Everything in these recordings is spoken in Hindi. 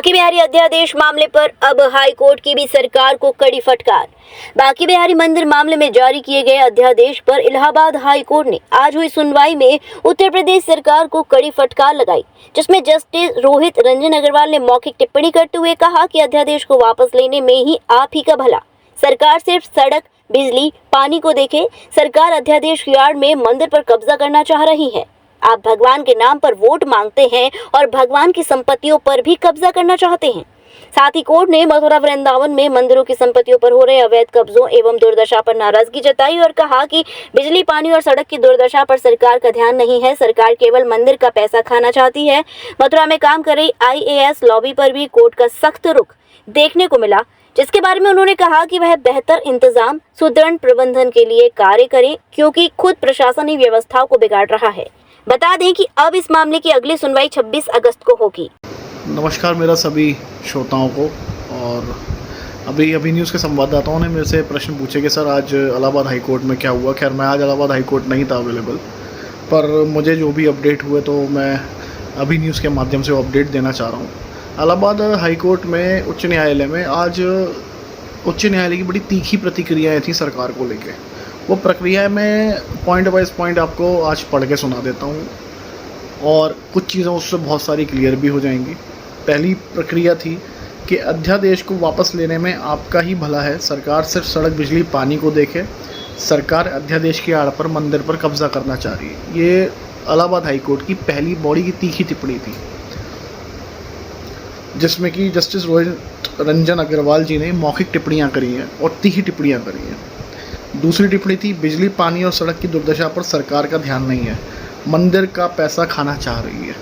बांकी बिहारी अध्यादेश मामले पर अब हाई कोर्ट की भी सरकार को कड़ी फटकार। बांकी बिहारी मंदिर मामले में जारी किए गए अध्यादेश पर इलाहाबाद हाई कोर्ट ने आज हुई सुनवाई में उत्तर प्रदेश सरकार को कड़ी फटकार लगाई, जिसमें जस्टिस रोहित रंजन अग्रवाल ने मौखिक टिप्पणी करते हुए कहा कि अध्यादेश को वापस लेने में ही आप ही का भला। सरकार सिर्फ सड़क, बिजली, पानी को देखे। सरकार अध्यादेश की आड़ में मंदिर पर कब्जा करना चाह रही है। आप भगवान के नाम पर वोट मांगते हैं और भगवान की संपत्तियों पर भी कब्जा करना चाहते हैं। साथ ही कोर्ट ने मथुरा वृंदावन में मंदिरों की संपत्तियों पर हो रहे अवैध कब्जों एवं दुर्दशा पर नाराजगी जताई और कहा कि बिजली, पानी और सड़क की दुर्दशा पर सरकार का ध्यान नहीं है। सरकार केवल मंदिर का पैसा खाना चाहती है। मथुरा में काम कर रही IAS लॉबी पर भी कोर्ट का सख्त रुख देखने को मिला, जिसके बारे में उन्होंने कहा कि वह बेहतर इंतजाम, सुदृढ़ प्रबंधन के लिए कार्य करें, क्योंकि खुद प्रशासन ही व्यवस्थाओं को बिगाड़ रहा है। बता दें कि अब इस मामले की अगली सुनवाई 26 अगस्त को होगी। नमस्कार मेरा सभी श्रोताओं को। और अभी न्यूज़ के संवाददाताओं ने मेरे से प्रश्न पूछे कि सर आज इलाहाबाद हाई कोर्ट में क्या हुआ। खैर मैं आज इलाहाबाद हाई कोर्ट नहीं था अवेलेबल, पर मुझे जो भी अपडेट हुए तो मैं अभी न्यूज़ के माध्यम से वो अपडेट देना चाह रहा हूँ। इलाहाबाद हाई कोर्ट में उच्च न्यायालय में आज उच्च न्यायालय की बड़ी तीखी प्रतिक्रियाएँ थी सरकार को लेकर। वो प्रक्रिया मैं पॉइंट वाइज पॉइंट आपको आज पढ़ के सुना देता हूँ और कुछ चीज़ें उससे बहुत सारी क्लियर भी हो जाएंगी। पहली प्रक्रिया थी कि अध्यादेश को वापस लेने में आपका ही भला है। सरकार सिर्फ सड़क, बिजली, पानी को देखे। सरकार अध्यादेश की आड़ पर मंदिर पर कब्जा करना चाह रही है। ये इलाहाबाद हाई कोर्ट की पहली बड़ी की तीखी टिप्पणी थी, जिसमें कि जस्टिस रोहित रंजन अग्रवाल जी ने मौखिक टिप्पणियाँ करी हैं और तीखी टिप्पणियाँ करी हैं। दूसरी टिप्पणी थी बिजली, पानी और सड़क की दुर्दशा पर सरकार का ध्यान नहीं है, मंदिर का पैसा खाना चाह रही है।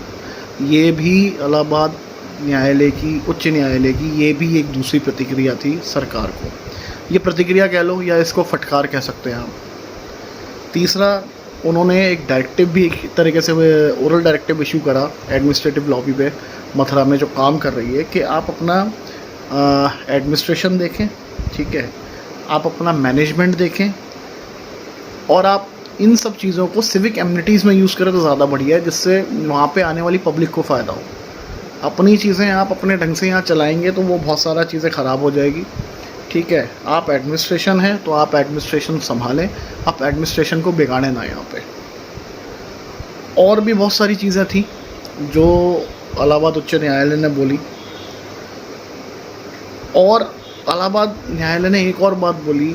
ये भी इलाहाबाद न्यायालय की, उच्च न्यायालय की ये भी एक दूसरी प्रतिक्रिया थी सरकार को। ये प्रतिक्रिया कह लो या इसको फटकार कह सकते हैं आप। तीसरा, उन्होंने एक डायरेक्टिव भी एक तरीके से ओरल डायरेक्टिव इशू करा एडमिनिस्ट्रेटिव लॉबी पे मथुरा में जो काम कर रही है कि आप अपना एडमिनिस्ट्रेशन देखें, ठीक है, आप अपना मैनेजमेंट देखें और आप इन सब चीज़ों को सिविक एमिनिटीज़ में यूज़ करें तो ज़्यादा बढ़िया है, जिससे वहाँ पे आने वाली पब्लिक को फ़ायदा हो। अपनी चीज़ें आप अपने ढंग से यहाँ चलाएंगे तो वो बहुत सारा चीज़ें ख़राब हो जाएगी, ठीक है। आप एडमिनिस्ट्रेशन हैं तो आप एडमिनिस्ट्रेशन संभालें, आप एडमिनिस्ट्रेशन को बिगाड़ें ना यहाँ पे। और भी बहुत सारी चीज़ें थी जो इलाहाबाद उच्च न्यायालय ने बोली। और इलाहाबाद न्यायालय ने एक और बात बोली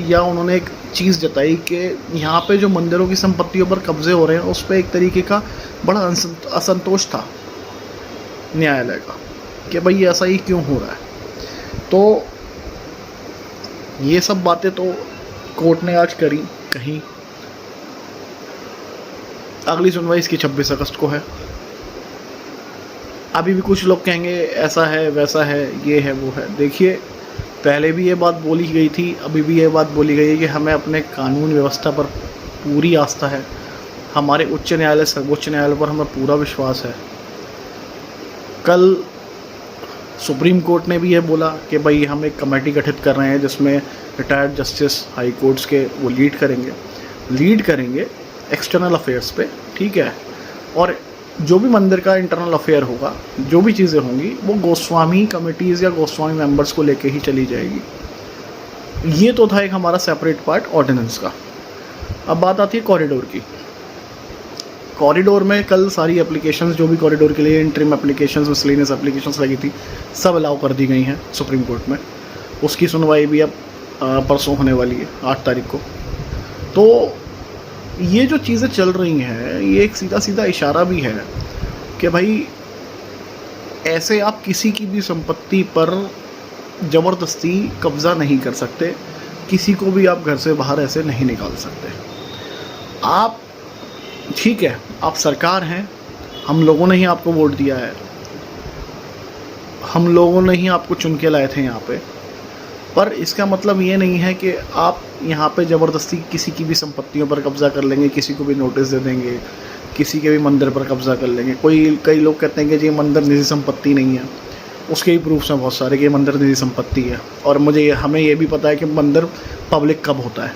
या उन्होंने एक चीज़ जताई कि यहाँ पे जो मंदिरों की संपत्तियों पर कब्जे हो रहे हैं उस पर एक तरीके का बड़ा असंतोष था न्यायालय का कि भाई ऐसा ही क्यों हो रहा है। तो ये सब बातें तो कोर्ट ने आज कहीं अगली सुनवाई इसकी 26 अगस्त को है। अभी भी कुछ लोग कहेंगे ऐसा है, वैसा है, ये है, वो है। देखिए, पहले भी ये बात बोली गई थी, अभी भी ये बात बोली गई है कि हमें अपने कानून व्यवस्था पर पूरी आस्था है। हमारे उच्च न्यायालय, सर्वोच्च न्यायालय पर हमें पूरा विश्वास है। कल सुप्रीम कोर्ट ने भी ये बोला कि भाई हम एक कमेटी गठित कर रहे हैं जिसमें रिटायर्ड जस्टिस हाई कोर्ट्स के वो लीड करेंगे एक्सटर्नल अफेयर्स पे, ठीक है। और जो भी मंदिर का इंटरनल अफेयर होगा, जो भी चीज़ें होंगी, वो गोस्वामी कमिटीज़ या गोस्वामी मेंबर्स को लेके ही चली जाएगी। ये तो था एक हमारा सेपरेट पार्ट ऑर्डिनेंस का। अब बात आती है कॉरिडोर की। कॉरिडोर में कल सारी एप्लीकेशंस, जो भी कॉरिडोर के लिए इंटरिम एप्लीकेशंस, मिसलेनियस एप्लीकेशंस लगी थी, सब अलाउ कर दी गई हैं सुप्रीम कोर्ट में। उसकी सुनवाई भी अब परसों होने वाली है, 8 तारीख को। तो ये जो चीज़ें चल रही हैं, ये एक सीधा सीधा इशारा भी है कि भाई ऐसे आप किसी की भी संपत्ति पर ज़बरदस्ती कब्ज़ा नहीं कर सकते, किसी को भी आप घर से बाहर ऐसे नहीं निकाल सकते। आप, ठीक है, आप सरकार हैं, हम लोगों ने ही आपको वोट दिया है, हम लोगों ने ही आपको चुन के लाए थे यहाँ पे, पर इसका मतलब ये नहीं है कि आप यहाँ पे ज़बरदस्ती किसी की भी संपत्तियों पर कब्ज़ा कर लेंगे, किसी को भी नोटिस दे देंगे, किसी के भी मंदिर पर कब्ज़ा कर लेंगे। कई लोग कहते हैं कि ये मंदिर निजी संपत्ति नहीं है, उसके ही प्रूफ्स हैं बहुत सारे कि मंदिर निजी संपत्ति है। और हमें ये भी पता है कि मंदिर पब्लिक कब होता है,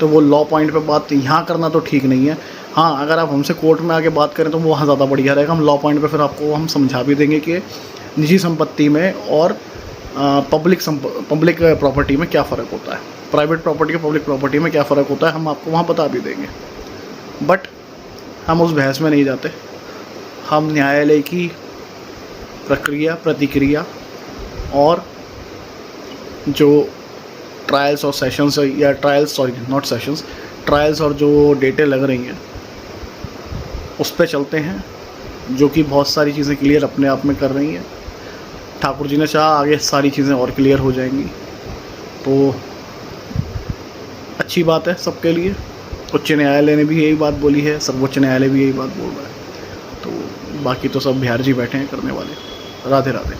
तो वो लॉ पॉइंट पे बात यहाँ करना तो ठीक नहीं है। हाँ, अगर आप हमसे कोर्ट में आके बात करें तो वो वहाँ ज़्यादा बढ़िया रहेगा। हम लॉ पॉइंट पे फिर आपको हम समझा भी देंगे कि निजी संपत्ति में और पब्लिक प्रॉपर्टी में क्या फ़र्क होता है, प्राइवेट प्रॉपर्टी और पब्लिक प्रॉपर्टी में क्या फ़र्क होता है, हम आपको वहाँ बता भी देंगे। बट हम उस बहस में नहीं जाते। हम न्यायालय की प्रक्रिया, प्रतिक्रिया और जो ट्रायल्स और सेशंस या ट्रायल्स और जो डेटें लग रही हैं उस पे चलते हैं, जो कि बहुत सारी चीज़ें क्लियर अपने आप में कर रही हैं। ठाकुर जी ने चाहा आगे सारी चीज़ें और क्लियर हो जाएंगी, तो अच्छी बात है सबके लिए। उच्च न्यायालय ने भी यही बात बोली है, सर्वोच्च न्यायालय भी यही बात बोल रहा है, तो बाकी तो सब बिहार जी बैठे हैं करने वाले। राधे राधे।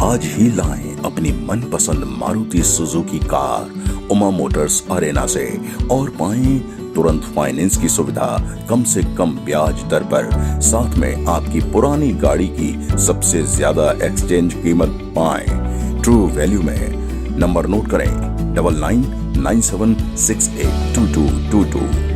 आज ही लाएं अपनी मनपसंद Maruti Suzuki car Uma Motors Arena से और पाएं तुरंत फाइनेंस की सुविधा कम से कम ब्याज दर पर, साथ में आपकी पुरानी गाड़ी की सबसे ज्यादा एक्सचेंज कीमत पाएं ट्रू वैल्यू में। नंबर नोट करें 9997682222।